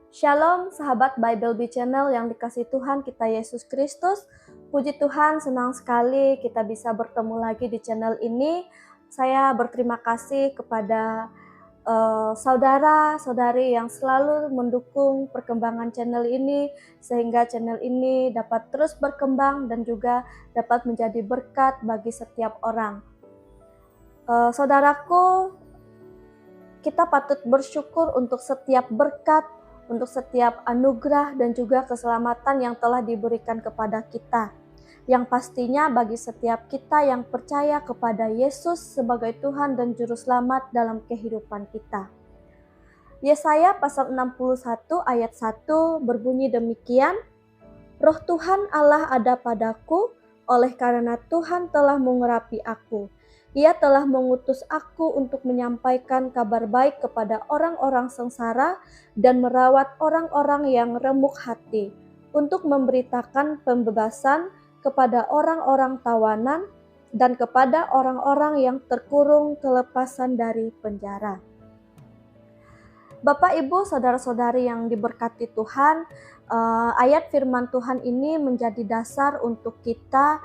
Shalom sahabat Bible Bee Channel yang dikasih Tuhan kita Yesus Kristus. Puji Tuhan, senang sekali kita bisa bertemu lagi di channel ini. Saya berterima kasih kepada saudara-saudari yang selalu mendukung perkembangan channel ini, sehingga channel ini dapat terus berkembang dan juga dapat menjadi berkat bagi setiap orang. Saudaraku, kita patut bersyukur untuk setiap berkat, untuk setiap anugerah dan juga keselamatan yang telah diberikan kepada kita. Yang pastinya bagi setiap kita yang percaya kepada Yesus sebagai Tuhan dan Juru Selamat dalam kehidupan kita. Yesaya pasal 61 ayat 1 berbunyi demikian, Roh Tuhan Allah ada padaku, oleh karena Tuhan telah mengurapi aku. Ia telah mengutus aku untuk menyampaikan kabar baik kepada orang-orang sengsara dan merawat orang-orang yang remuk hati, untuk memberitakan pembebasan kepada orang-orang tawanan dan kepada orang-orang yang terkurung kelepasan dari penjara. Bapak, Ibu, saudara-saudari yang diberkati Tuhan, ayat firman Tuhan ini menjadi dasar untuk kita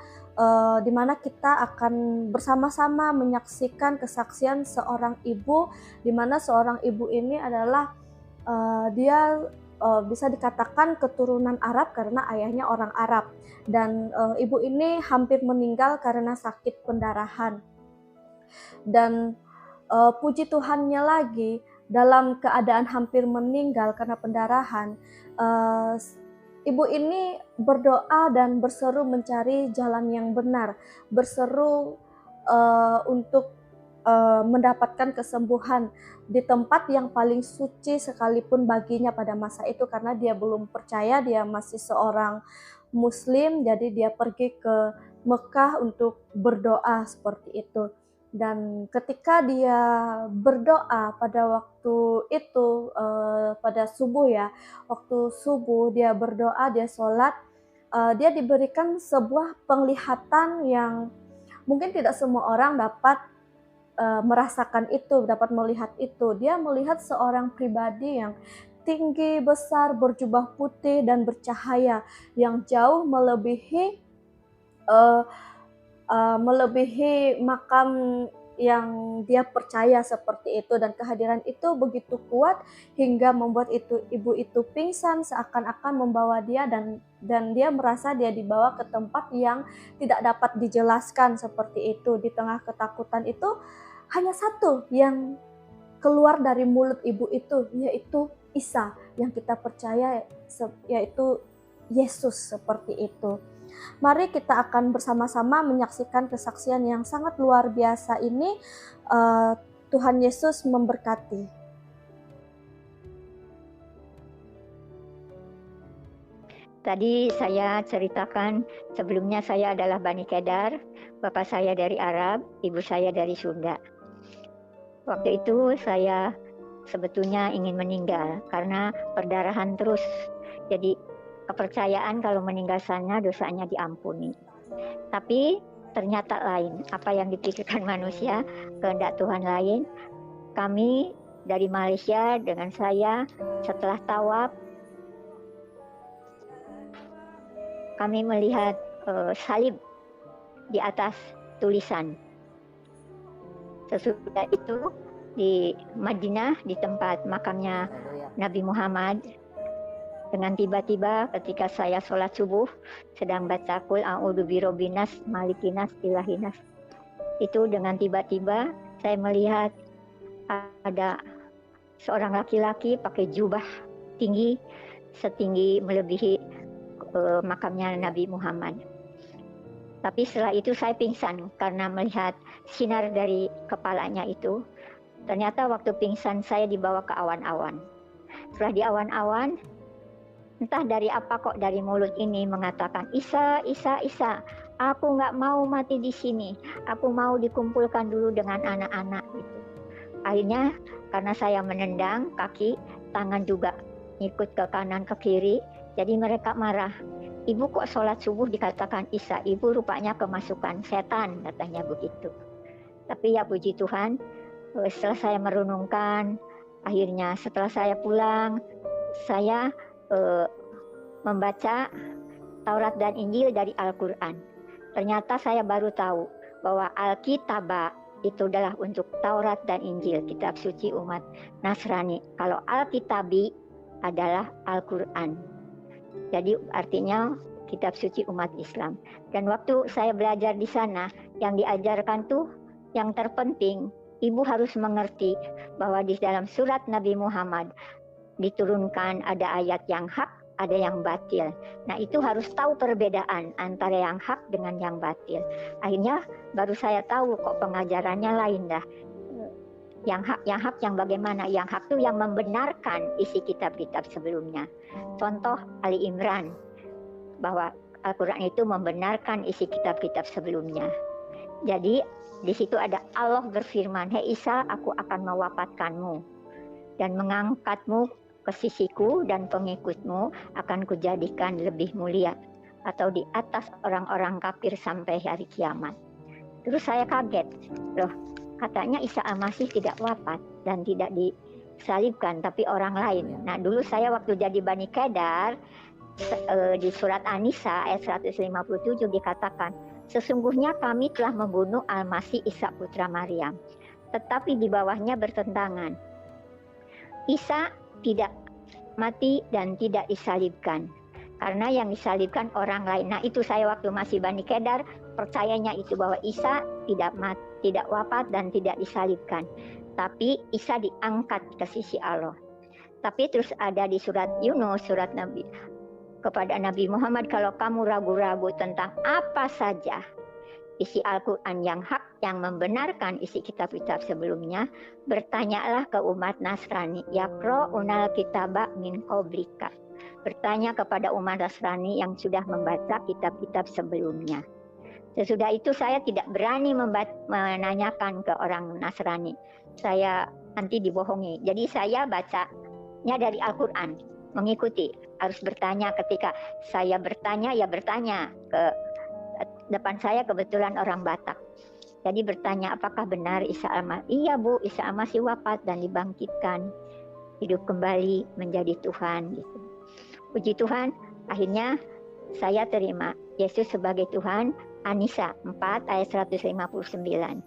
di mana kita akan bersama-sama menyaksikan kesaksian seorang ibu, di mana seorang ibu ini adalah dia bisa dikatakan keturunan Arab karena ayahnya orang Arab, dan ibu ini hampir meninggal karena sakit pendarahan. Dan puji Tuhannya lagi, dalam keadaan hampir meninggal karena pendarahan, ibu ini berdoa dan berseru mencari jalan yang benar, berseru untuk mendapatkan kesembuhan di tempat yang paling suci sekalipun baginya pada masa itu, karena dia belum percaya, dia masih seorang Muslim, jadi dia pergi ke Mekah untuk berdoa seperti itu. Dan ketika dia berdoa pada waktu itu, pada subuh ya, waktu subuh dia berdoa, dia sholat, dia diberikan sebuah penglihatan yang mungkin tidak semua orang dapat merasakan itu, dapat melihat itu. Dia melihat seorang pribadi yang tinggi, besar, berjubah putih dan bercahaya, yang jauh melebihi makam yang dia percaya seperti itu, dan kehadiran itu begitu kuat hingga membuat ibu itu pingsan, seakan-akan membawa dia, dan dia merasa dia dibawa ke tempat yang tidak dapat dijelaskan seperti itu. Di tengah ketakutan itu hanya satu yang keluar dari mulut ibu itu, yaitu Isa yang kita percaya, yaitu Yesus seperti itu. Mari kita akan bersama-sama menyaksikan kesaksian yang sangat luar biasa ini. Tuhan Yesus memberkati. Tadi saya ceritakan sebelumnya saya adalah Bani Kedar, bapak saya dari Arab, ibu saya dari Sunda. Waktu itu saya sebetulnya ingin meninggal karena perdarahan terus. Jadi kepercayaan kalau meninggal sana dosanya diampuni. Tapi ternyata lain, apa yang dipikirkan manusia, kehendak Tuhan lain. Kami dari Malaysia dengan saya setelah tawaf, kami melihat salib di atas tulisan. Sesudah itu di Madinah, di tempat makamnya Nabi Muhammad, dengan tiba-tiba ketika saya sholat subuh sedang baca Qul a'udzu birabbinas malikinas ilahinas, itu dengan tiba-tiba saya melihat ada seorang laki-laki pakai jubah tinggi, setinggi melebihi makamnya Nabi Muhammad. Tapi setelah itu saya pingsan karena melihat sinar dari kepalanya itu. Ternyata waktu pingsan saya dibawa ke awan-awan. Setelah di awan-awan, entah dari apa kok dari mulut ini mengatakan, Isa, Isa, Isa, aku nggak mau mati di sini. Aku mau dikumpulkan dulu dengan anak-anak. Gitu. Akhirnya karena saya menendang kaki, tangan juga ngikut ke kanan ke kiri, jadi mereka marah. Ibu kok sholat subuh dikatakan Isa, ibu rupanya kemasukan setan, katanya begitu. Tapi ya puji Tuhan, setelah saya merenungkan, akhirnya setelah saya pulang, saya membaca Taurat dan Injil dari Al-Quran. Ternyata saya baru tahu bahwa Alkitabah itu adalah untuk Taurat dan Injil, kitab suci umat Nasrani. Kalau Alkitabi adalah Al-Quran. Jadi artinya kitab suci umat Islam. Dan waktu saya belajar di sana, yang diajarkan tuh yang terpenting, ibu harus mengerti bahwa di dalam surat Nabi Muhammad diturunkan ada ayat yang hak, ada yang batil. Nah, itu harus tahu perbedaan antara yang hak dengan yang batil. Akhirnya baru saya tahu kok pengajarannya lain dah. Yang hak yang bagaimana? Yang hak itu yang membenarkan isi kitab-kitab sebelumnya. Contoh Ali Imran, bahwa Al-Quran itu membenarkan isi kitab-kitab sebelumnya. Jadi di situ ada Allah berfirman, "Hei Isa, aku akan mewafatkanmu dan mengangkatmu ke sisiku, dan pengikutmu akan kujadikan lebih mulia atau di atas orang-orang kafir sampai hari kiamat." Terus saya kaget, loh katanya Isa Al-Masih tidak wafat dan tidak disalibkan, tapi orang lain. Nah dulu saya waktu jadi Bani Kedar, di surat An-Nisa ayat 157 dikatakan, "Sesungguhnya kami telah membunuh Al-Masih Isa putra Maryam, tetapi di bawahnya bertentangan. Isa tidak mati dan tidak disalibkan, karena yang disalibkan orang lain." Nah itu saya waktu masih Bani Kedar percayanya itu, bahwa Isa tidak wafat dan tidak disalibkan, tapi Isa diangkat ke sisi Allah. Tapi terus ada di surat Yunus, surat Nabi kepada Nabi Muhammad, "Kalau kamu ragu-ragu tentang apa saja isi Al-Quran yang hak, yang membenarkan isi kitab-kitab sebelumnya, bertanyalah ke umat Nasrani, yaqra'unal kitaba min qablika." Bertanya kepada umat Nasrani yang sudah membaca kitab-kitab sebelumnya. Sesudah itu saya tidak berani menanyakan ke orang Nasrani. Saya nanti dibohongi. Jadi saya bacanya dari Al-Quran, mengikuti. Harus bertanya, ketika saya bertanya, ya bertanya ke depan saya kebetulan orang Batak. Jadi bertanya, apakah benar Isa Al-Masih? Iya Bu, Isa Al-Masih wafat dan dibangkitkan, hidup kembali menjadi Tuhan. Gitu. Puji Tuhan, akhirnya saya terima Yesus sebagai Tuhan. An-Nisa 4 ayat 159.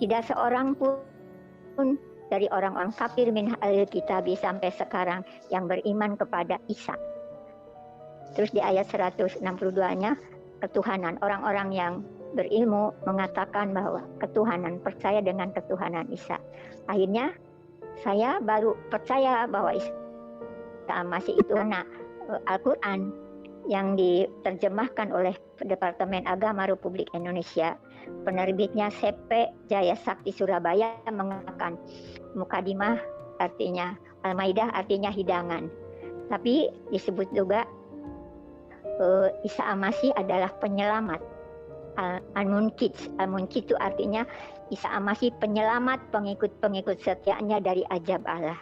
Tidak seorang pun dari orang-orang kafir min ahlil kitabi sampai sekarang yang beriman kepada Isa. Terus di ayat 162-nya, ketuhanan. Orang-orang yang berilmu mengatakan bahwa ketuhanan, percaya dengan ketuhanan Isa. Akhirnya saya baru percaya bahwa Isa masih itu. Nah, Al-Quran yang diterjemahkan oleh Departemen Agama Republik Indonesia, penerbitnya CP Jaya Sakti Surabaya, mengatakan mukadimah artinya Al-Maidah artinya hidangan. Tapi disebut juga Isa Al-Masih adalah penyelamat. Al-Munkid itu artinya Isa Al-Masih penyelamat pengikut-pengikut setianya dari azab Allah.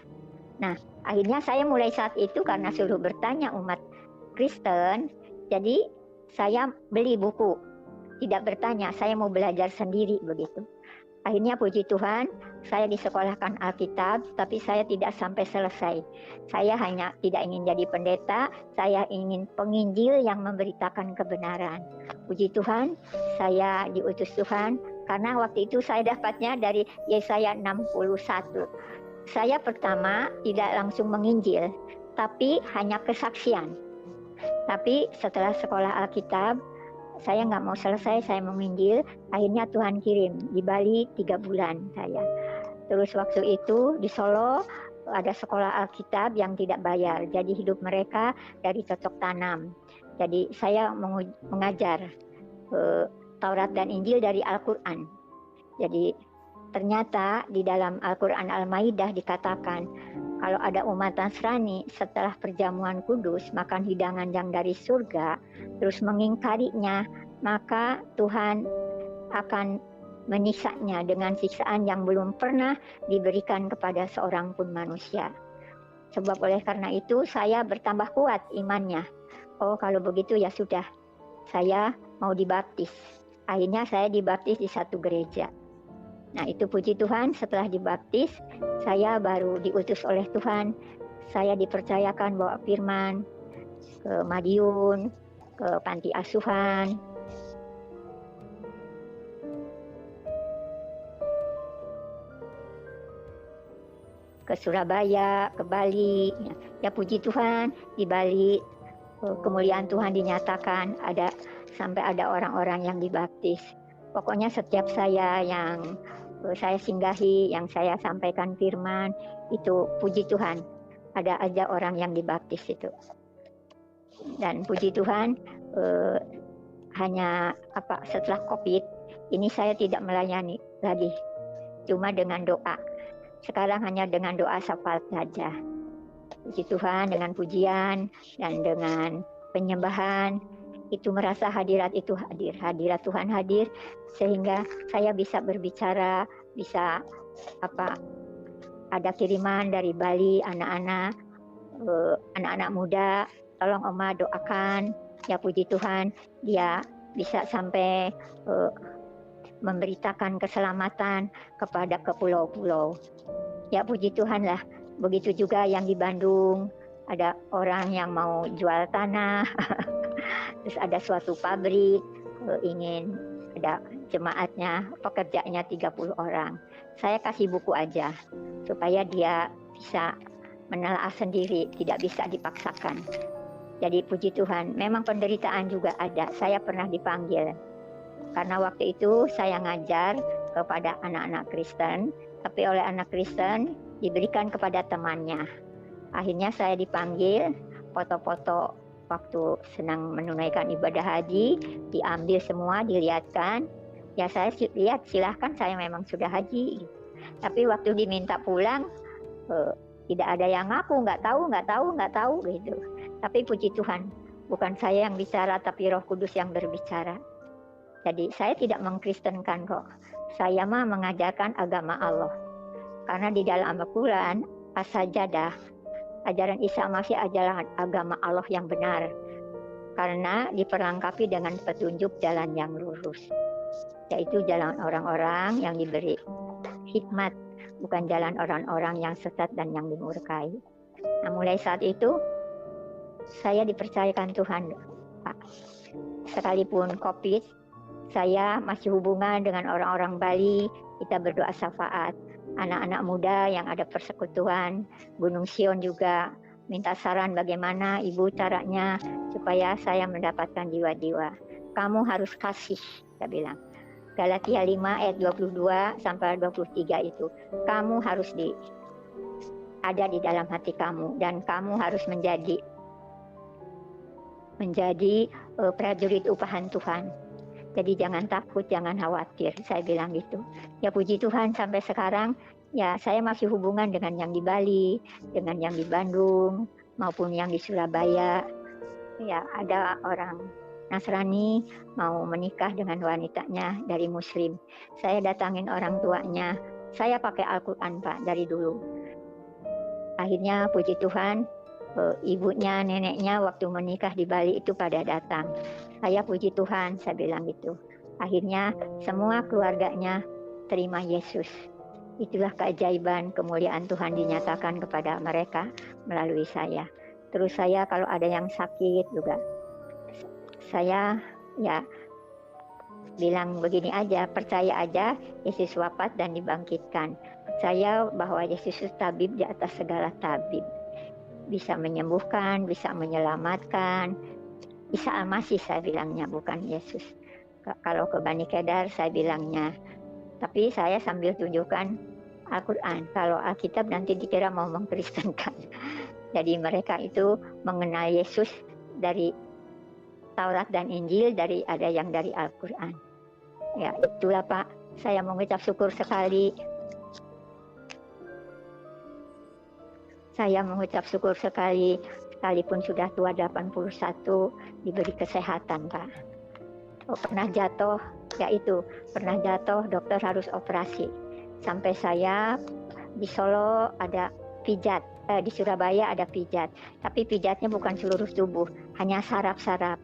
Nah, akhirnya saya mulai saat itu karena suruh bertanya umat Kristen, jadi saya beli buku. Tidak bertanya, saya mau belajar sendiri begitu. Akhirnya puji Tuhan, saya disekolahkan Alkitab, tapi saya tidak sampai selesai. Saya hanya tidak ingin jadi pendeta, saya ingin penginjil yang memberitakan kebenaran. Puji Tuhan, saya diutus Tuhan, karena waktu itu saya dapatnya dari Yesaya 61. Saya pertama tidak langsung menginjil, tapi hanya kesaksian. Tapi setelah sekolah Alkitab, saya nggak mau selesai, saya menginjil. Akhirnya Tuhan kirim di Bali 3 bulan saya. Terus waktu itu di Solo ada sekolah Alkitab yang tidak bayar. Jadi hidup mereka dari cocok tanam. Jadi saya mengajar Taurat dan Injil dari Al-Quran. Jadi ternyata di dalam Al-Quran Al-Maidah dikatakan, kalau ada umat Nasrani setelah perjamuan kudus makan hidangan yang dari surga, terus mengingkarinya, maka Tuhan akan menyiksanya dengan siksaan yang belum pernah diberikan kepada seorang pun manusia. Sebab oleh karena itu saya bertambah kuat imannya. Oh kalau begitu ya sudah, saya mau dibaptis. Akhirnya saya dibaptis di satu gereja. Nah itu puji Tuhan, setelah dibaptis saya baru diutus oleh Tuhan. saya dipercayakan bawa firman ke Madiun, ke panti asuhan, ke Surabaya, ke Bali. Ya puji Tuhan, di Bali kemuliaan Tuhan dinyatakan, sampai ada orang-orang yang dibaptis. Pokoknya setiap saya yang saya singgahi, yang saya sampaikan firman, itu puji Tuhan, ada aja orang yang dibaptis itu. Dan puji Tuhan, hanya setelah COVID ini saya tidak melayani lagi, cuma dengan doa. Sekarang hanya dengan doa syafaat saja. Puji Tuhan, dengan pujian dan dengan penyembahan, itu merasa hadirat itu hadir, hadirat Tuhan hadir, sehingga saya bisa berbicara, bisa ada kiriman dari Bali, anak-anak muda, tolong Oma doakan. Ya puji Tuhan, dia bisa sampai memberitakan keselamatan kepada ke pulau-pulau. Ya puji Tuhan lah. Begitu juga yang di Bandung, ada orang yang mau jual tanah, terus ada suatu pabrik ingin ada jemaatnya, pekerjanya 30 orang. Saya kasih buku aja supaya dia bisa menelaah sendiri, tidak bisa dipaksakan. Jadi puji Tuhan, memang penderitaan juga ada. Saya pernah dipanggil karena waktu itu saya ngajar kepada anak-anak Kristen, tapi oleh anak Kristen diberikan kepada temannya. Akhirnya saya dipanggil, foto-foto waktu senang menunaikan ibadah haji, diambil semua, dilihatkan. Ya saya lihat, silahkan, saya memang sudah haji. Tapi waktu diminta pulang, tidak ada yang ngaku, nggak tahu gitu. Tapi puji Tuhan, bukan saya yang bicara, tapi Roh Kudus yang berbicara. Jadi saya tidak mengkristenkan kok. Saya mah mengajarkan agama Allah. Karena di dalam Al-Quran, as-sajadah, ajaran Isa Masih adalah agama Allah yang benar. Karena diperlengkapi dengan petunjuk jalan yang lurus. Yaitu jalan orang-orang yang diberi hikmat, bukan jalan orang-orang yang sesat dan yang dimurkai. Nah, mulai saat itu, saya dipercayakan Tuhan, Pak. Sekalipun COVID, saya masih hubungan dengan orang-orang Bali, kita berdoa syafaat. Anak-anak muda yang ada persekutuan, Gunung Sion juga minta saran bagaimana Ibu caranya supaya saya mendapatkan jiwa-jiwa. Kamu harus kasih, saya bilang. Galatia 5 ayat 22 sampai 23 itu. Kamu harus ada di dalam hati kamu, dan kamu harus menjadi prajurit upahan Tuhan. Jadi jangan takut, jangan khawatir, saya bilang gitu. Ya puji Tuhan, sampai sekarang ya saya masih hubungan dengan yang di Bali, dengan yang di Bandung, maupun yang di Surabaya. Ya ada orang Nasrani mau menikah dengan wanitanya dari Muslim. Saya datangin orang tuanya, saya pakai Al-Quran Pak dari dulu. Akhirnya puji Tuhan, ibunya, neneknya waktu menikah di Bali itu pada datang. Saya puji Tuhan, saya bilang gitu. Akhirnya semua keluarganya terima Yesus. Itulah keajaiban kemuliaan Tuhan dinyatakan kepada mereka melalui saya. Terus saya kalau ada yang sakit juga, saya ya bilang begini aja, percaya aja Yesus wafat dan dibangkitkan. Percaya bahwa Yesus itu tabib di atas segala tabib. Bisa menyembuhkan, bisa menyelamatkan. Isa Al-Masih saya bilangnya, bukan Yesus. Kalau ke Bani Kedar saya bilangnya. Tapi saya sambil tunjukkan Al-Quran. Kalau Alkitab nanti dikira mau mengkristenkan. Jadi mereka itu mengenal Yesus dari Taurat dan Injil, ada yang dari Al-Quran. Ya itulah Pak, saya mengucap syukur sekali. Saya mengucap syukur sekali, sekalipun sudah tua 81, diberi kesehatan Pak. Pernah jatuh, yaitu pernah jatuh, dokter harus operasi. Sampai saya di Solo ada pijat, di Surabaya ada pijat. Tapi pijatnya bukan seluruh tubuh, hanya saraf-saraf.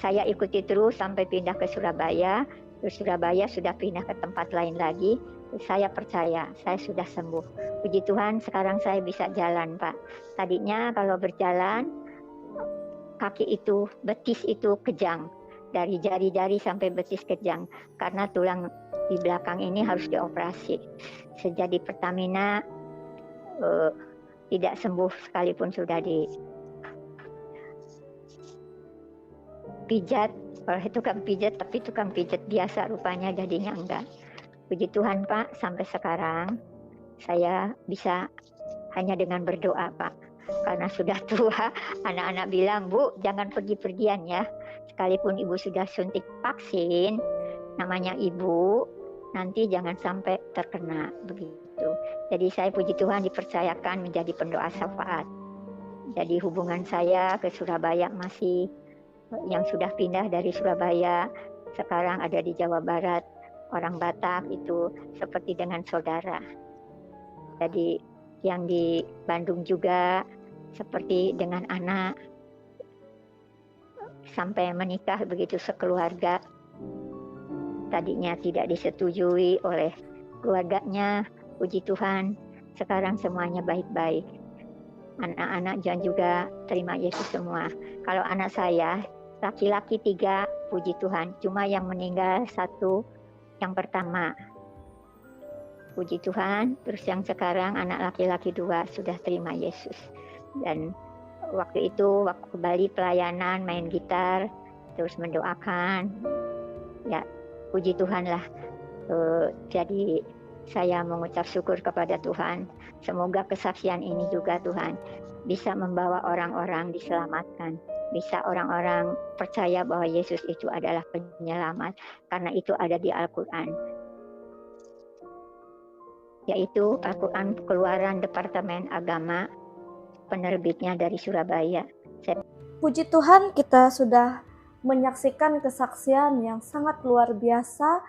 Saya ikuti terus sampai pindah ke Surabaya. Terus Surabaya sudah pindah ke tempat lain lagi. Saya percaya, saya sudah sembuh. Puji Tuhan, sekarang saya bisa jalan, Pak. Tadinya kalau berjalan, kaki itu, betis itu kejang. Dari jari-jari sampai betis kejang. Karena tulang di belakang ini harus dioperasi. Sejak di Pertamina, tidak sembuh sekalipun sudah dipijat. Kalau itu tukang pijat, tapi tukang pijat biasa rupanya jadinya enggak. Puji Tuhan, Pak, sampai sekarang saya bisa hanya dengan berdoa, Pak. Karena sudah tua, anak-anak bilang, Bu, jangan pergi-pergian ya. Sekalipun Ibu sudah suntik vaksin, namanya Ibu, nanti jangan sampai terkena begitu. Jadi saya puji Tuhan dipercayakan menjadi pendoa syafaat. Jadi hubungan saya ke Surabaya masih, yang sudah pindah dari Surabaya, sekarang ada di Jawa Barat, orang Batak itu seperti dengan saudara. Jadi yang di Bandung juga seperti dengan anak, sampai menikah begitu sekeluarga. Tadinya tidak disetujui oleh keluarganya, puji Tuhan, sekarang semuanya baik-baik. Anak-anak Jan juga terima Yesus semua. Kalau anak saya, laki-laki 3, puji Tuhan, cuma yang meninggal 1, yang pertama. Puji Tuhan, terus yang sekarang anak laki-laki 2 sudah terima Yesus. Dan waktu itu, waktu ke Bali pelayanan, main gitar, terus mendoakan. Ya, puji Tuhan lah. Jadi saya mengucap syukur kepada Tuhan. Semoga kesaksian ini juga Tuhan bisa membawa orang-orang diselamatkan. Bisa orang-orang percaya bahwa Yesus itu adalah penyelamat. Karena itu ada di Al-Quran. Yaitu Al-Quran Keluaran Departemen Agama, penerbitnya dari Surabaya. Puji Tuhan, kita sudah menyaksikan kesaksian yang sangat luar biasa,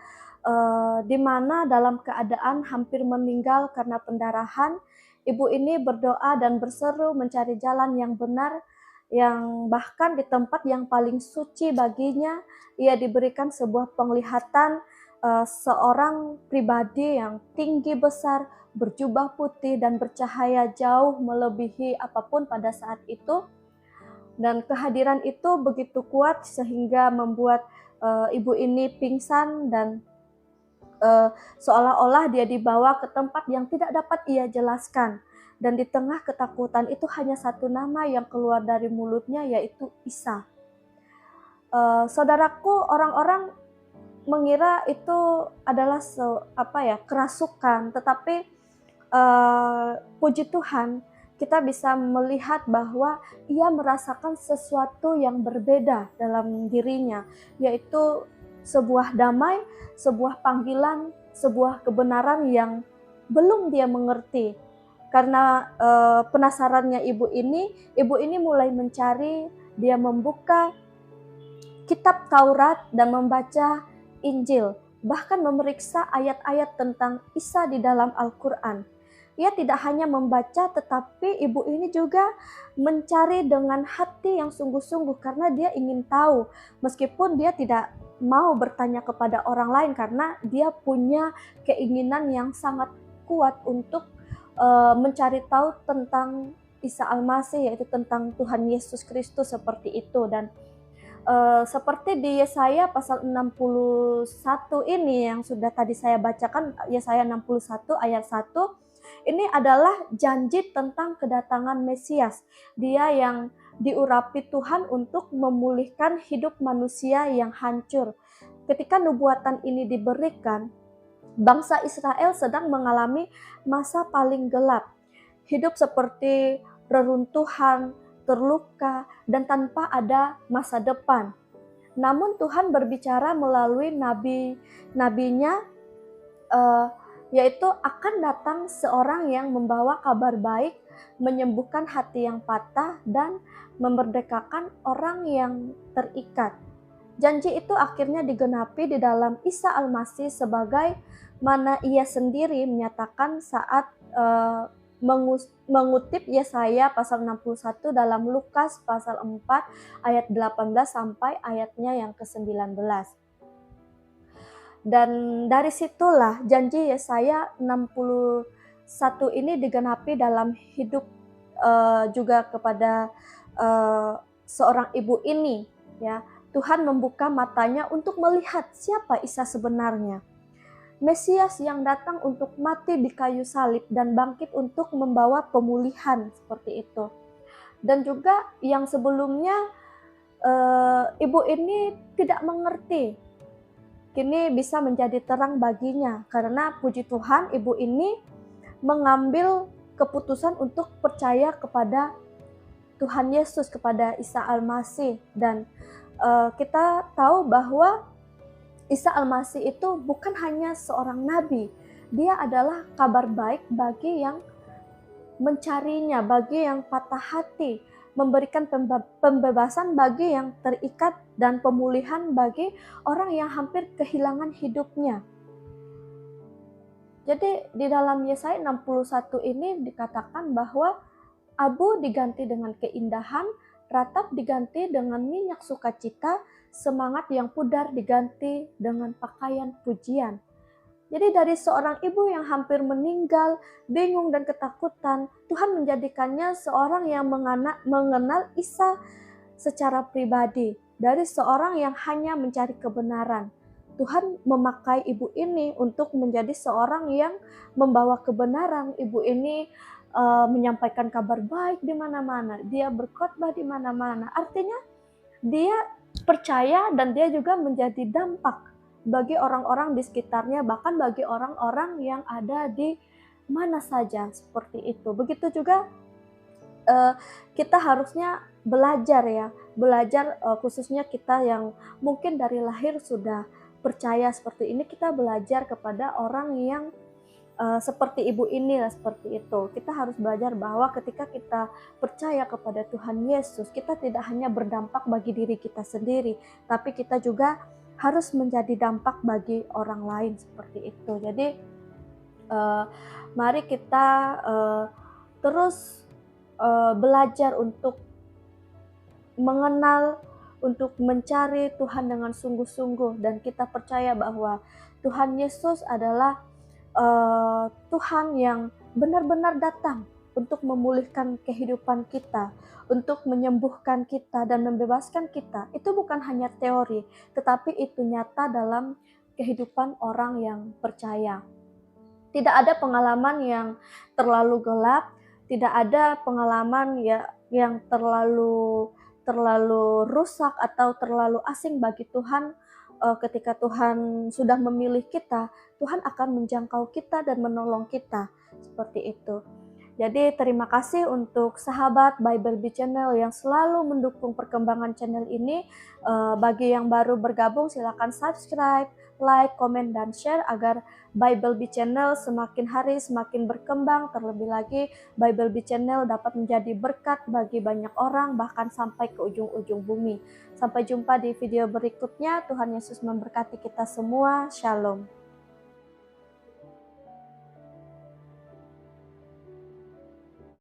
di mana dalam keadaan hampir meninggal karena pendarahan, ibu ini berdoa dan berseru mencari jalan yang benar, yang bahkan di tempat yang paling suci baginya, ia diberikan sebuah penglihatan seorang pribadi yang tinggi besar, berjubah putih dan bercahaya jauh melebihi apapun pada saat itu. Dan kehadiran itu begitu kuat sehingga membuat ibu ini pingsan dan seolah-olah dia dibawa ke tempat yang tidak dapat ia jelaskan. Dan di tengah ketakutan itu hanya satu nama yang keluar dari mulutnya, yaitu Isa. Saudaraku, orang-orang mengira itu adalah kerasukan, tetapi puji Tuhan, kita bisa melihat bahwa ia merasakan sesuatu yang berbeda dalam dirinya, yaitu sebuah damai, sebuah panggilan, sebuah kebenaran yang belum dia mengerti. Karena penasarannya ibu ini mulai mencari, dia membuka kitab Taurat dan membaca Injil, bahkan memeriksa ayat-ayat tentang Isa di dalam Al-Quran. Ia tidak hanya membaca, tetapi ibu ini juga mencari dengan hati yang sungguh-sungguh karena dia ingin tahu, meskipun dia tidak mau bertanya kepada orang lain karena dia punya keinginan yang sangat kuat untuk mencari tahu tentang Isa Al-Masih, yaitu tentang Tuhan Yesus Kristus seperti itu. Dan seperti di Yesaya pasal 61 ini yang sudah tadi saya bacakan, Yesaya 61 ayat 1, ini adalah janji tentang kedatangan Mesias. Dia yang diurapi Tuhan untuk memulihkan hidup manusia yang hancur. Ketika nubuatan ini diberikan, bangsa Israel sedang mengalami masa paling gelap. Hidup seperti reruntuhan, terluka, dan tanpa ada masa depan. Namun Tuhan berbicara melalui nabi-nabinya, yaitu akan datang seorang yang membawa kabar baik, menyembuhkan hati yang patah, dan memerdekakan orang yang terikat. Janji itu akhirnya digenapi di dalam Isa Al-Masih sebagai mana ia sendiri menyatakan saat mengutip Yesaya pasal 61 dalam Lukas pasal 4 ayat 18 sampai ayatnya yang ke-19. Dan dari situlah janji Yesaya 61 ini digenapi dalam hidup juga kepada seorang ibu ini, ya. Tuhan membuka matanya untuk melihat siapa Isa sebenarnya. Mesias yang datang untuk mati di kayu salib dan bangkit untuk membawa pemulihan, seperti itu. Dan juga yang sebelumnya ibu ini tidak mengerti, kini bisa menjadi terang baginya, karena puji Tuhan ibu ini mengambil keputusan untuk percaya kepada Tuhan Yesus, kepada Isa Al-Masih. Dan kita tahu bahwa Isa Al-Masih itu bukan hanya seorang nabi, dia adalah kabar baik bagi yang mencarinya, bagi yang patah hati, memberikan pembebasan bagi yang terikat, dan pemulihan bagi orang yang hampir kehilangan hidupnya. Jadi di dalam Yesaya 61 ini dikatakan bahwa abu diganti dengan keindahan, ratap diganti dengan minyak sukacita, semangat yang pudar diganti dengan pakaian pujian. Jadi dari seorang ibu yang hampir meninggal, bingung dan ketakutan, Tuhan menjadikannya seorang yang mengenal Isa secara pribadi. Dari seorang yang hanya mencari kebenaran, Tuhan memakai ibu ini untuk menjadi seorang yang membawa kebenaran. Ibu ini menyampaikan kabar baik di mana-mana, dia berkhotbah di mana-mana. Artinya dia percaya dan dia juga menjadi dampak bagi orang-orang di sekitarnya, bahkan bagi orang-orang yang ada di mana saja, seperti itu. Begitu juga kita harusnya belajar, ya, belajar khususnya kita yang mungkin dari lahir sudah percaya seperti ini, kita belajar kepada orang yang seperti ibu ini lah, seperti itu. Kita harus belajar bahwa ketika kita percaya kepada Tuhan Yesus, kita tidak hanya berdampak bagi diri kita sendiri, tapi kita juga harus menjadi dampak bagi orang lain, seperti itu. Jadi mari kita terus belajar untuk mengenal, untuk mencari Tuhan dengan sungguh-sungguh, dan kita percaya bahwa Tuhan Yesus adalah Tuhan yang benar-benar datang untuk memulihkan kehidupan kita, untuk menyembuhkan kita dan membebaskan kita. Itu bukan hanya teori, tetapi itu nyata dalam kehidupan orang yang percaya. Tidak ada pengalaman yang terlalu gelap, tidak ada pengalaman yang terlalu rusak atau terlalu asing bagi Tuhan. Ketika Tuhan sudah memilih kita, Tuhan akan menjangkau kita dan menolong kita, seperti itu. Jadi terima kasih untuk sahabat Bible Bee Channel yang selalu mendukung perkembangan channel ini. Bagi yang baru bergabung, silakan subscribe, like, komen, dan share agar Bible Bee Channel semakin hari semakin berkembang. Terlebih lagi Bible Bee Channel dapat menjadi berkat bagi banyak orang, bahkan sampai ke ujung-ujung bumi. Sampai jumpa di video berikutnya. Tuhan Yesus memberkati kita semua. Shalom.